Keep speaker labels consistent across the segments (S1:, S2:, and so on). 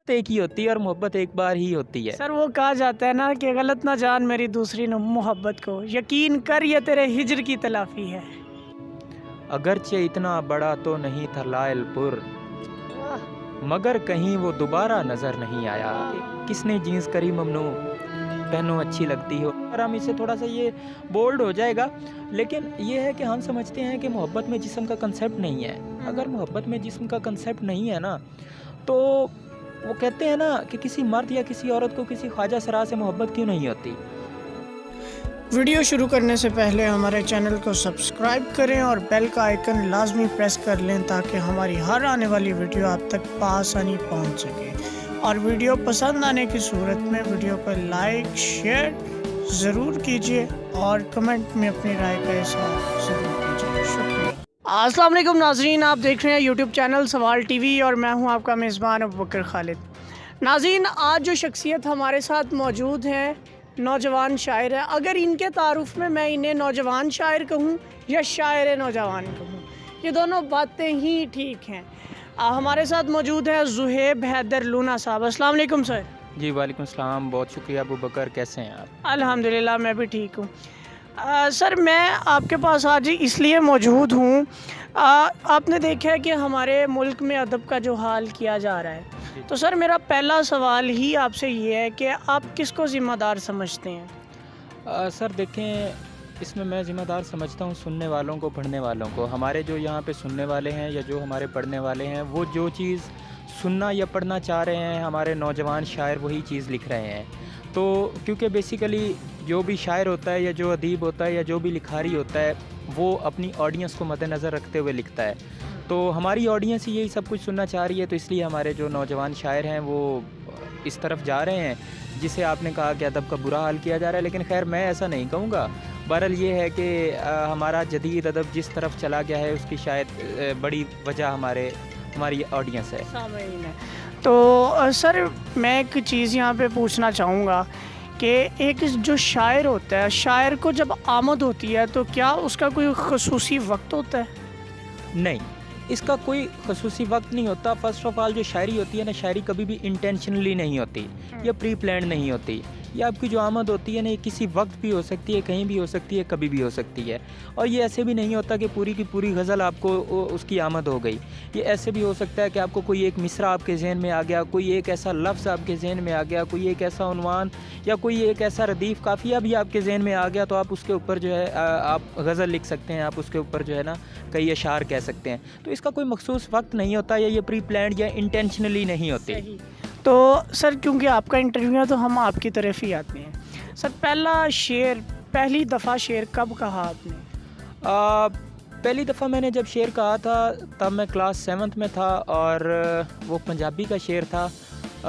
S1: एक ही होती है और मोहब्बत एक बार ही होती है।
S2: सर वो कहा जाता है ना कि गलत ना जान मेरी दूसरी मोहब्बत को, यकीन कर ये तेरे हिजर की तलाफी है।
S1: अगरचे इतना बड़ा तो नहीं था लायलपुर, मगर कहीं वो दोबारा नज़र नहीं आया। किसने जीन्स करी ममनू, पहनो अच्छी लगती हो। और हम इससे थोड़ा सा ये बोल्ड हो जाएगा, लेकिन ये है कि हम समझते हैं कि मोहब्बत में जिस्म का कंसेप्ट नहीं है। अगर मोहब्बत में जिस्म का कंसेप्ट नहीं है ना, तो वो कहते हैं ना कि किसी मर्द या किसी औरत को किसी ख्वाजा सरा से मोहब्बत क्यों नहीं होती।
S2: वीडियो शुरू करने से पहले हमारे चैनल को सब्सक्राइब करें और बेल का आइकन लाजमी प्रेस कर लें ताकि हमारी हर आने वाली वीडियो आप तक आसानी पहुंच सके। और वीडियो पसंद आने की सूरत में वीडियो को लाइक शेयर ज़रूर कीजिए और कमेंट में अपनी राय का इज़हार ज़रूर कीजिए। शुक्रिया। अस्सलाम वालेकुम नाज़रीन, आप देख रहे हैं यूट्यूब चैनल सवाल टीवी और मैं हूं आपका मेज़बान अबू बकर खालिद। नाज़रीन, आज जो शख्सियत हमारे साथ मौजूद हैं नौजवान शायर है। अगर इनके तारुफ में मैं इन्हें नौजवान शायर कहूँ या शायर नौजवान कहूँ, ये दोनों बातें ही ठीक हैं। हमारे साथ मौजूद है ज़ुहैब हैदर लूना साहब। अस्सलाम वालेकुम सर।
S1: जी वालेकुम सलाम, बहुत शुक्रिया अबू बकर, कैसे हैं आप?
S2: अल्हम्दुलिल्लाह मैं भी ठीक हूँ। सर मैं आपके पास आज इसलिए मौजूद हूँ, आपने देखा है कि हमारे मुल्क में अदब का जो हाल किया जा रहा है, तो सर मेरा पहला सवाल ही आपसे ये है कि आप किसको ज़िम्मेदार समझते हैं?
S1: सर देखें, इसमें मैं ज़िम्मेदार समझता हूँ सुनने वालों को, पढ़ने वालों को। हमारे जो यहाँ पे सुनने वाले हैं या जो हमारे पढ़ने वाले हैं, वो जो चीज़ सुनना या पढ़ना चाह रहे हैं, हमारे नौजवान शायर वही चीज़ लिख रहे हैं। तो क्योंकि बेसिकली जो भी शायर होता है या जो अदीब होता है या जो भी लिखारी होता है, वो अपनी ऑडियंस को मद्देनज़र रखते हुए लिखता है। तो हमारी ऑडियंस यही सब कुछ सुनना चाह रही है, तो इसलिए हमारे जो नौजवान शायर हैं वो इस तरफ जा रहे हैं जिसे आपने कहा कि अदब का बुरा हाल किया जा रहा है। लेकिन खैर मैं ऐसा नहीं कहूँगा। बहरहाल ये है कि हमारा जदीद अदब जिस तरफ चला गया है उसकी शायद बड़ी वजह हमारी ऑडियंस है।
S2: सामीन है। तो सर मैं एक चीज़ यहाँ पे पूछना चाहूँगा कि एक जो शायर होता है, शायर को जब आमद होती है तो क्या उसका कोई ख़ुसूसी वक्त होता है?
S1: नहीं, इसका कोई ख़ुसूसी वक्त नहीं होता। फ़र्स्ट ऑफ़ ऑल जो शायरी होती है ना, शायरी कभी भी इंटेंशनली नहीं होती या प्री प्लान नहीं होती। ये आपकी जो आमद होती है ना, ये किसी वक्त भी हो सकती है, कहीं भी हो सकती है, कभी भी हो सकती है। और ये ऐसे भी नहीं होता कि पूरी की पूरी गज़ल आपको उसकी आमद हो गई। ये ऐसे भी हो सकता है कि आपको कोई एक मिसरा आपके ज़हन में आ गया, कोई एक ऐसा लफ्ज़ आपके ज़हन में आ गया, कोई एक ऐसा उन्वान या कोई एक ऐसा रदीफ़ काफ़िया भी आपके ज़हन में आ गया, तो आप उसके ऊपर जो है आप गज़ल लिख सकते हैं, आप उसके ऊपर जो है ना कई अशार कह सकते हैं। तो इसका कोई मखसूस वक्त नहीं होता या ये प्री प्लान्ड या इंटेंशनली नहीं होती।
S2: तो सर क्योंकि आपका इंटरव्यू है तो हम आपकी तरफ ही आते हैं। सर पहली दफ़ा शेर कब कहा आपने?
S1: पहली दफ़ा मैंने जब शेर कहा था तब मैं क्लास 7th में था और वो पंजाबी का शेर था।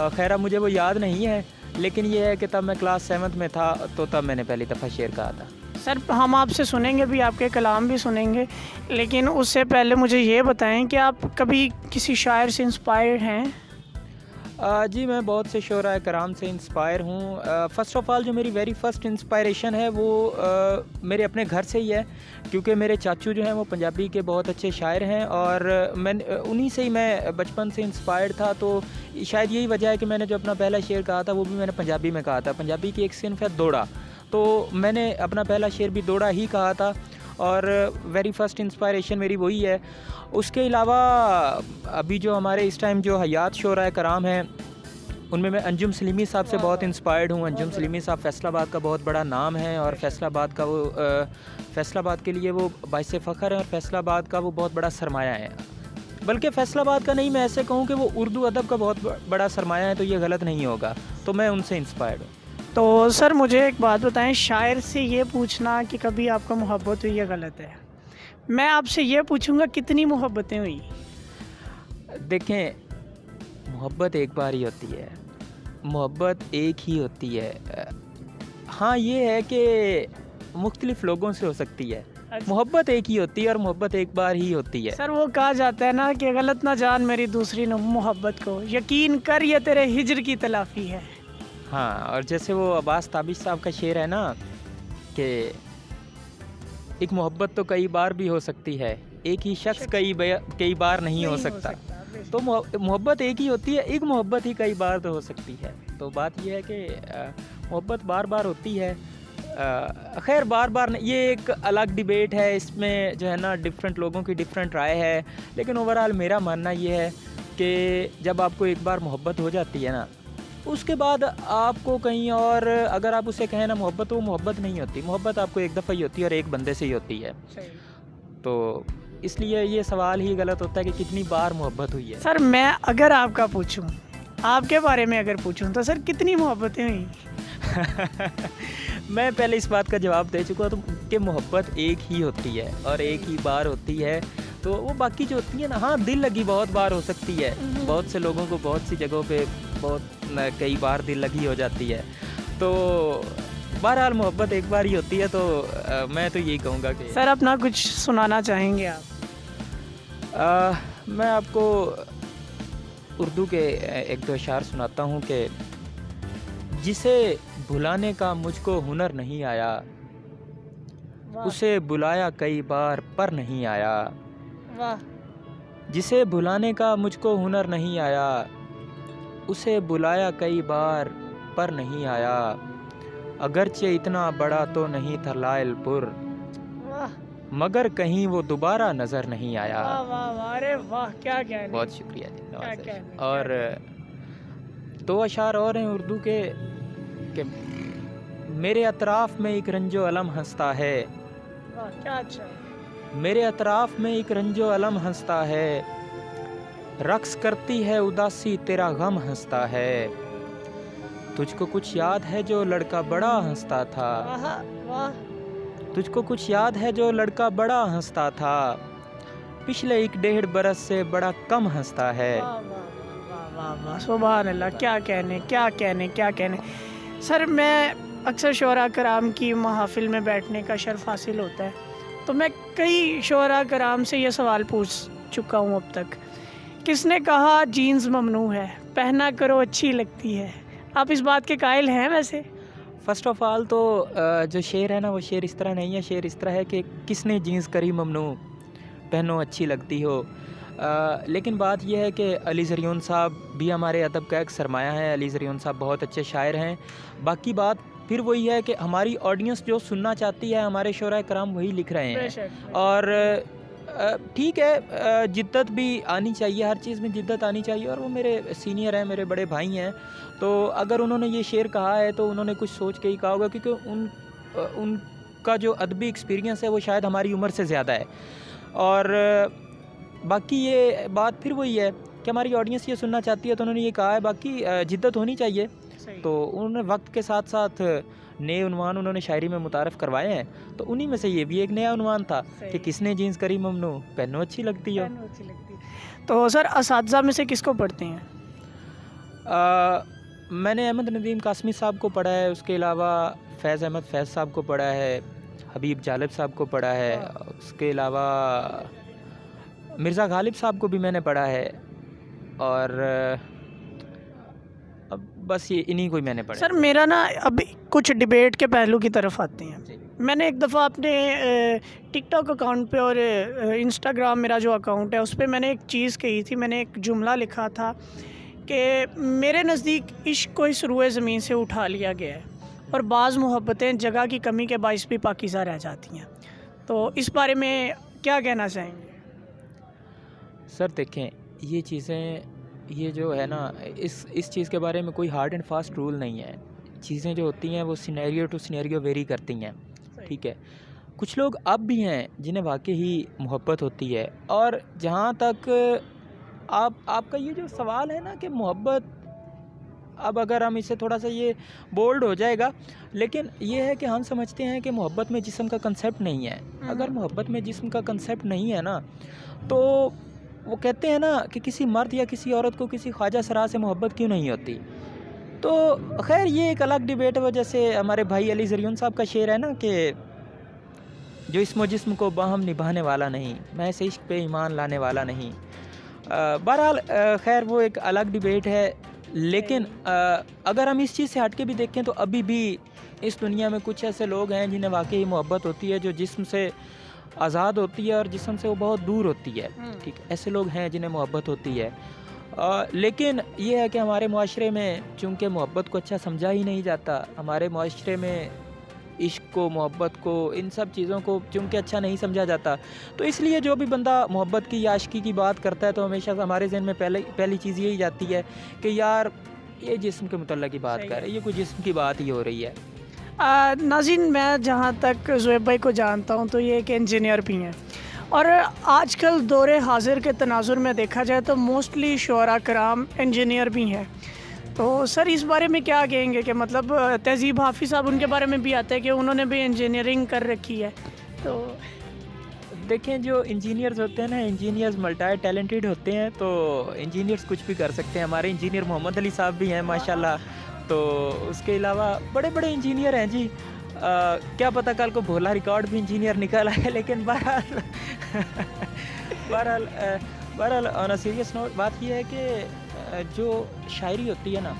S1: खैर अब मुझे वो याद नहीं है, लेकिन ये है कि तब मैं क्लास 7th में था, तो तब मैंने पहली दफ़ा शेर कहा था।
S2: सर हम आपसे सुनेंगे भी, आपके कलाम भी सुनेंगे, लेकिन उससे पहले मुझे ये बताएं कि आप कभी किसी शायर से इंस्पायर्ड हैं?
S1: जी मैं बहुत से शोरा कराम से इंस्पायर हूँ। फ़र्स्ट ऑफ़ ऑल जो मेरी वेरी फ़र्स्ट इंस्पायरेशन है वो मेरे अपने घर से ही है, क्योंकि मेरे चाचू जो हैं वो पंजाबी के बहुत अच्छे शायर हैं और उन्हीं से ही मैं बचपन से इंस्पायर्ड था। तो शायद यही वजह है कि मैंने जो अपना पहला शेर कहा था वो भी मैंने पंजाबी में कहा था। पंजाबी की एक सिन्फ़ है दोड़ा, तो मैंने अपना पहला शेर भी दोड़ा ही कहा था और वेरी फ़र्स्ट इंस्पायरेशन मेरी वही है। उसके अलावा अभी जो हमारे इस टाइम जो हयात शोरा कराम हैं, उनमें मैं अंजुम सलीमी साहब से बहुत इंस्पायर्ड हूँ। अंजुम सलीमी साहब फैसलाबाद का बहुत बड़ा नाम है और फैसलाबाद के लिए वो बाइसे फ़ख्र है और फैसलाबाद का वो बहुत बड़ा सरमाया है। बल्कि फैसलाबाद का नहीं, मैं ऐसे कहूँ कि वो उर्दू अदब का बहुत बड़ा सरमाया है, तो ये गलत नहीं होगा। तो मैं उनसे इंस्पायर्ड हूँ।
S2: तो सर मुझे एक बात बताएं, शायर से ये पूछना कि कभी आपको मोहब्बत हुई ये गलत है। मैं आपसे ये पूछूंगा कितनी मोहब्बतें हुई?
S1: देखें, मोहब्बत एक बार ही होती है, मोहब्बत एक ही होती है। हाँ ये है कि मुख्तलिफ लोगों से हो सकती है। मोहब्बत एक ही होती है और मोहब्बत एक बार ही होती है।
S2: सर वो कहा जाता है ना कि गलत ना जान मेरी दूसरी मोहब्बत को, यकीन कर ये तेरे हिजर की तलाफी है।
S1: हाँ, और जैसे वो अब्बास ताबिश साहब का शेर है ना कि एक मोहब्बत तो कई बार भी हो सकती है, एक ही शख्स कई बार नहीं हो सकता। तो मोहब्बत एक ही होती है, एक मोहब्बत ही कई बार तो हो सकती है। तो बात ये है कि मोहब्बत बार बार होती है। खैर बार बार ये एक अलग डिबेट है, इसमें जो है ना डिफरेंट लोगों की डिफरेंट राय है। लेकिन ओवरऑल मेरा मानना ये है कि जब आपको एक बार मोहब्बत हो जाती है ना, उसके बाद आपको कहीं और अगर आप उसे कहें ना मोहब्बत, वो मोहब्बत नहीं होती। मोहब्बत आपको एक दफ़ा ही होती है और एक बंदे से ही होती है। तो इसलिए ये सवाल ही गलत होता है कि कितनी बार मोहब्बत हुई है।
S2: सर मैं अगर आपका पूछूं, आपके बारे में अगर पूछूं तो सर कितनी मोहब्बतें हुई?
S1: मैं पहले इस बात का जवाब दे चुका हूँ कि मोहब्बत एक ही होती है और एक ही बार होती है। तो वो बाकी जो होती है ना, हाँ दिल लगी बहुत बार हो सकती है। बहुत से लोगों को बहुत सी जगहों पे कई बार दिल लगी हो जाती है। तो बहरहाल मोहब्बत एक बार ही होती है। तो मैं तो यही कहूँगा कि
S2: सर अपना कुछ सुनाना चाहेंगे आप?
S1: मैं आपको उर्दू के एक दो अशार सुनाता हूँ कि जिसे भुलाने का मुझको हुनर नहीं आया, उसे बुलाया कई बार पर नहीं आया।
S2: वाह।
S1: जिसे भुलाने का मुझको हुनर नहीं आया, उसे बुलाया कई बार पर नहीं आया। अगरचे इतना बड़ा तो नहीं था लायलपुर, मगर कहीं वो दोबारा नज़र नहीं आया।
S2: वाह वाह वाह, अरे वाह क्या कहने।
S1: बहुत शुक्रिया जी।
S2: क्या कहने,
S1: और दो अशार और हैं उर्दू के कि मेरे अतराफ़ में एक रंजो अलम हंसता है।
S2: वाह क्या अच्छा है।
S1: मेरे अतराफ़ में एक रंजो अलम हंसता है, रक्स करती है उदासी तेरा गम हंसता है। तुझको कुछ याद है जो लड़का बड़ा हंसता था,
S2: वाह।
S1: तुझको कुछ याद है जो लड़का बड़ा हंसता था, पिछले 1.5 बरस से बड़ा कम हंसता है।
S2: वाह वाह वाह वाह, सुभान अल्लाह, क्या कहने क्या कहने क्या कहने। सर मैं अक्सर शोरा कराम की महफिल में बैठने का शर्फ हासिल होता है, तो मैं कई शोरा कराम से ये सवाल पूछ चुका हूँ अब तक, किसने कहा जीन्स ममनू है, पहना करो अच्छी लगती है। आप इस बात के कायल हैं वैसे?
S1: फ़र्स्ट ऑफ़ ऑल तो जो शेर है ना, वो शेर इस तरह नहीं है। शेर इस तरह है कि किसने जीन्स करी ममनू, पहनो अच्छी लगती हो। लेकिन बात यह है कि अली ज़रियून साहब भी हमारे अदब का एक सरमाया है। अली ज़रियून साहब बहुत अच्छे शायर हैं। बाकी बात फिर वही है कि हमारी ऑडियंस जो सुनना चाहती है, हमारे शोरा कराम वही लिख रहे हैं। और ठीक है, जिद्दत भी आनी चाहिए, हर चीज़ में जिद्दत आनी चाहिए। और वो मेरे सीनियर हैं, मेरे बड़े भाई हैं, तो अगर उन्होंने ये शेर कहा है तो उन्होंने कुछ सोच के ही कहा होगा, क्योंकि उनका जो अदबी एक्सपीरियंस है वो शायद हमारी उम्र से ज़्यादा है। और बाकी ये बात फिर वही है कि हमारी ऑडियंस ये सुनना चाहती है तो उन्होंने ये कहा है। बाकी जिद्दत होनी चाहिए। तो उन्होंने वक्त के साथ साथ नए उन्वान उन्होंने शायरी में मुतारफ़ करवाए हैं, तो उन्हीं में से ये भी एक नया उन्वान था कि किसने जीन्स करी ममनू, पहनो अच्छी लगती हो।
S2: तो सर असातिज़ा में से किसको पढ़ते हैं?
S1: मैंने अहमद नदीम कासमी साहब को पढ़ा है, उसके अलावा फैज़ अहमद फैज़ साहब को पढ़ा है, हबीब जालिब साहब को पढ़ा है, उसके अलावा मिर्ज़ा गालिब साहब को भी मैंने पढ़ा है। और अब बस ये इन्हीं को ही मैंने पढ़ा।
S2: सर मेरा ना अभी कुछ डिबेट के पहलू की तरफ आते हैं। मैंने एक दफ़ा अपने टिकटॉक अकाउंट पे और इंस्टाग्राम मेरा जो अकाउंट है उस पर मैंने एक चीज़ कही थी। मैंने एक जुमला लिखा था कि मेरे नज़दीक इश्क को इस रुए ज़मीन से उठा लिया गया है और बाज़ मोहब्बतें जगह की कमी के बाइस भी पाकीज़ा रह जाती हैं। तो इस बारे में क्या कहना चाहेंगे?
S1: सर देखें, ये चीज़ें, ये जो है ना, इस चीज़ के बारे में कोई हार्ड एंड फास्ट रूल नहीं है। चीज़ें जो होती हैं वो सिनेरियो टू सिनेरियो वेरी करती हैं, ठीक है। कुछ लोग अब भी हैं जिन्हें वाकई ही मोहब्बत होती है। और जहाँ तक आपका ये जो सवाल है ना कि मोहब्बत, अब अगर हम इसे थोड़ा सा ये बोल्ड हो जाएगा, लेकिन ये है कि हम समझते हैं कि मोहब्बत में जिस्म का कंसेप्ट नहीं है। अगर मोहब्बत में जिस्म का कंसेप्ट नहीं है ना, तो वो कहते हैं ना कि किसी मर्द या किसी औरत को किसी ख्वाजा सरा से मोहब्बत क्यों नहीं होती। तो खैर ये एक अलग डिबेट है। जैसे हमारे भाई अली ज़रियून साहब का शेर है ना कि जो इस्मो जिस्म को बाहम निभाने वाला नहीं, मैं ऐसे इश्क पे ईमान लाने वाला नहीं। बहरहाल खैर वो एक अलग डिबेट है। लेकिन अगर हम इस चीज़ से हट के भी देखें तो अभी भी इस दुनिया में कुछ ऐसे लोग हैं जिन्हें वाकई मोहब्बत होती है, जो जिस्म से आज़ाद होती है और जिस्म से वो बहुत दूर होती है। ठीक, ऐसे लोग हैं जिन्हें मोहब्बत होती है। लेकिन ये है कि हमारे मुआशरे में चूँकि मोहब्बत को अच्छा समझा ही नहीं जाता, हमारे मुआशरे में इश्क को, मोहब्बत को, इन सब चीज़ों को चूँकि अच्छा नहीं समझा जाता, तो इसलिए जो भी बंदा मोहब्बत की या आशिकी की बात करता है तो हमेशा हमारे ज़हन में पहली चीज़ यही जाती है कि यार ये जिस्म के मुतल्लक़ की बात कर रहे हैं, ये कोई जिस्म की बात ही हो रही है।
S2: नाज़रीन, मैं जहाँ तक ज़ुहैब भाई को जानता हूँ तो ये एक इंजीनियर भी हैं, और आजकल दौरे हाज़िर के तनाज़ुर में देखा जाए तो मोस्टली शुअरा कराम इंजीनियर भी हैं। तो सर इस बारे में क्या कहेंगे कि मतलब तहज़ीब हाफ़िज़ साहब, उनके बारे में भी आता है कि उन्होंने भी इंजीनियरिंग कर रखी है। तो
S1: देखें, जो इंजीनियर्स होते हैं ना, इंजीनियर्स मल्टी टैलेंटेड होते हैं, तो इंजीनियर्स कुछ भी कर सकते हैं। हमारे इंजीनियर मोहम्मद अली साहब भी हैं माशाल्लाह। तो उसके अलावा बड़े बड़े इंजीनियर हैं जी। क्या पता कल को भोला रिकॉर्ड भी इंजीनियर निकल आए। लेकिन बहरहाल बहरहाल बहरहाल ऑन अ सीरियस नोट बात यह है कि जो शायरी होती है ना,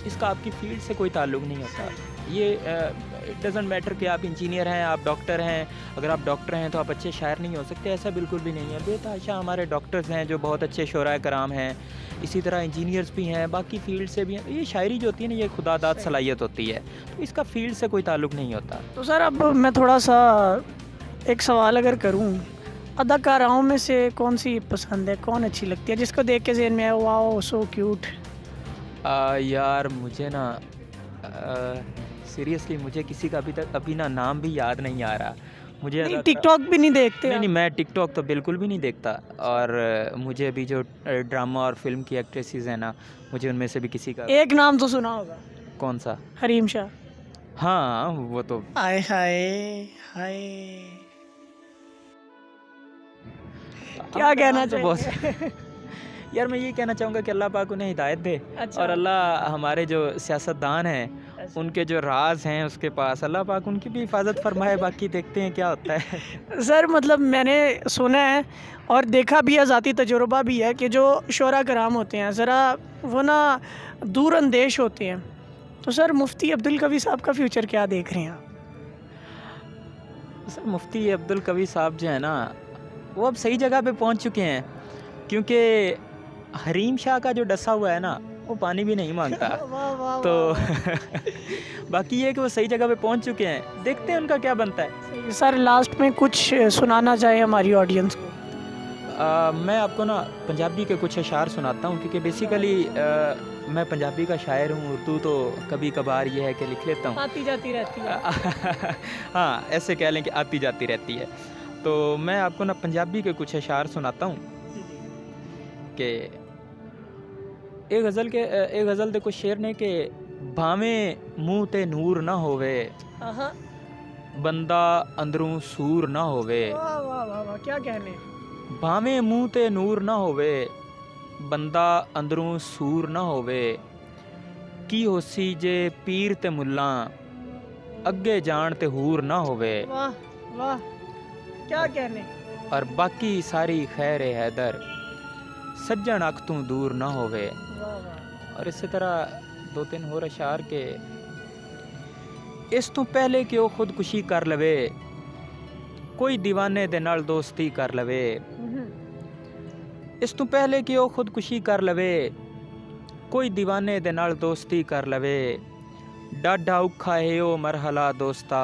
S1: इसका आपकी फील्ड से कोई ताल्लुक़ नहीं होता। ये इट डज़न्ट मैटर कि आप इंजीनियर हैं, आप डॉक्टर हैं। अगर आप डॉक्टर हैं तो आप अच्छे शायर नहीं हो सकते, ऐसा बिल्कुल भी नहीं है। बेतहाशा हमारे डॉक्टर्स हैं जो बहुत अच्छे शुअरा कराम हैं, इसी तरह इंजीनियर्स भी हैं, बाकी फ़ील्ड से भी हैं। ये शायरी जो होती है ना, ये खुदादाद सलाहियत होती है, तो इसका फ़ील्ड से कोई ताल्लुक़ नहीं होता।
S2: तो सर अब मैं थोड़ा सा एक सवाल अगर करूँ, अदाकाराओं में से कौन सी पसंद है, कौन अच्छी लगती है, जिसको देख के ज़हन में आए वाओ सो क्यूट?
S1: यार मुझे ना सीरियसली मुझे किसी का अभी ना नाम भी याद नहीं आ रहा। मुझे
S2: टिकटॉक भी नहीं देखते?
S1: नहीं, मैं टिकटॉक तो बिल्कुल भी नहीं देखता। और मुझे अभी जो ड्रामा और फिल्म की एक्ट्रेसेस हैं ना, मुझे उनमें से भी किसी का
S2: एक नाम तो सुना होगा।
S1: कौन सा?
S2: हरीम शाह।
S1: हाँ, वो तो
S2: हाय हाय हाय, क्या कहना चाहिए?
S1: यार मैं ये कहना चाहूँगा कि अल्लाह पाक उन्हें हिदायत दे।
S2: अच्छा।
S1: और अल्लाह हमारे जो सियासतदान हैं, उनके जो राज हैं उसके पास, अल्लाह पाक उनकी भी हिफाजत फरमाए। बाकी देखते हैं क्या होता है।
S2: सर मतलब मैंने सुना है और देखा भी है, ज़ाती तजुर्बा भी है कि जो शुअरा कराम होते हैं ज़रा वो ना दूर अंदेश होते हैं। तो सर मुफ्ती अब्दुल कवी साहब का फ्यूचर क्या देख रहे हैं आप?
S1: सर मुफ्ती अब्दुल कवी साहब जो है ना, वो अब सही जगह पे पहुंच चुके हैं, क्योंकि हरीम शाह का जो डसा हुआ है ना, वो पानी भी नहीं मांगता।
S2: वाह वाह
S1: तो
S2: वाह।
S1: बाकी ये है कि वो सही जगह पे पहुंच चुके हैं, देखते हैं उनका क्या बनता है।
S2: सर लास्ट में कुछ सुनाना चाहें हमारी ऑडियंस को?
S1: मैं आपको ना पंजाबी के कुछ अशार सुनाता हूँ, क्योंकि बेसिकली मैं पंजाबी का शायर हूँ। उर्दू तो कभी कभार ये है कि लिख लेता हूँ,
S2: आती जाती रहती है।
S1: हाँ, ऐसे कह लें कि आती जाती रहती है। तो मैं आपको ना पंजाबी के कुछ अशार सुनाता हूँ कि एक गज़ल दे कुछ शेर ने कि भावें मुँह ते नूर ना होवे, बंदा अंदरों सूर ना होवे।
S2: वाह वाह वाह वाह, क्या कहने।
S1: भावें मुँह ते नूर ना होवे, बंदा अंदरों सूर ना होवे। की होसी जे पीर ते मुल्ला, अगे जान ते हूर ना होवे।
S2: वाह वाह, क्या कहने।
S1: और बाकी सारी खैर हैदर, सज्जन अख तू दूर ना होवे। और इसी तरह दो तीन होर अशार के, इस तू पहले कि वो खुदकुशी कर लवे, कोई दीवाने दे नाल दोस्ती कर लवे। इस तू पहले कि वो खुदकुशी कर लवे, कोई दीवाने दे नाल दोस्ती कर लवे। डाढा औखा है ओ मरहला दोस्ता,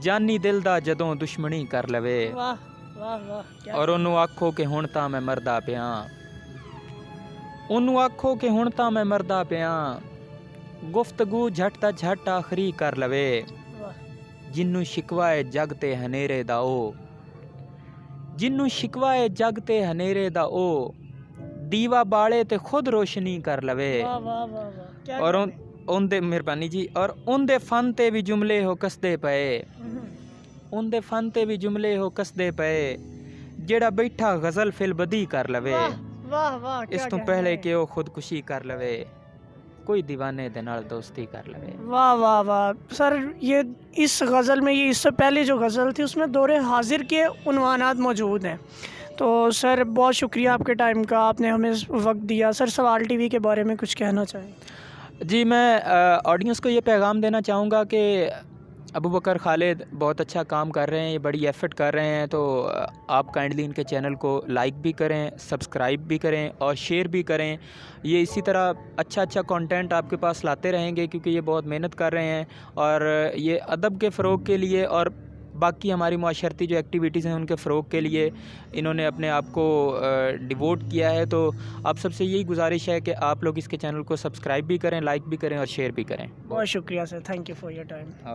S1: जानी दिल दा जदों दुश्मनी कर लवे।
S2: वाह वाह वाह।
S1: और ओनू आखो कि हुण तां मैं मरदा पिया, ओनू आखो कि हुण तां मैं मरदा पिया। गुफ्तगू झट ता झट आखरी कर लवे, जिन्नू शिकवा है जग ते हनेरे दा ओ। जिन्नू शिकवा है जग ते हनेरे दा ओ, दीवा बाले ते खुद रोशनी कर लवे। और उनदे मेहरबानी जी, और उनदे फन ते भी जुमले हो कसदे पए, उनदे फन ते भी जुमले हो कसदे पए। जेड़ा बैठा गज़ल फिल बदी कर लवे,
S2: वाह वाह।
S1: इस तू पहले कि वो खुदकुशी कर लवे, कोई दीवाने दे नाल दोस्ती कर लवे।
S2: वाह वाह वाह। सर ये इस गज़ल में, ये इससे पहले जो गज़ल थी उसमें दौरे हाजिर के उन्वानात मौजूद हैं। तो सर बहुत शुक्रिया आपके टाइम का, आपने हमें वक्त दिया। सर सवाल टीवी के बारे में कुछ कहना चाहें?
S1: जी, मैं ऑडियंस को ये पैगाम देना चाहूँगा कि अबू बकर खालिद बहुत अच्छा काम कर रहे हैं, ये बड़ी एफ़र्ट कर रहे हैं। तो आप काइंडली इनके चैनल को लाइक भी करें, सब्सक्राइब भी करें और शेयर भी करें। ये इसी तरह अच्छा कंटेंट आपके पास लाते रहेंगे, क्योंकि ये बहुत मेहनत कर रहे हैं और ये अदब के फ़रोग़ के लिए और बाकी हमारी माशरती जो एक्टिविटीज़ हैं उनके फ़रोग़ के लिए इन्होंने अपने आप को डिवोट किया है। तो आप सबसे यही गुजारिश है कि आप लोग इसके चैनल को सब्सक्राइब भी करें, लाइक भी करें और शेयर भी करें।
S2: बहुत शुक्रिया sir, thank you for your time.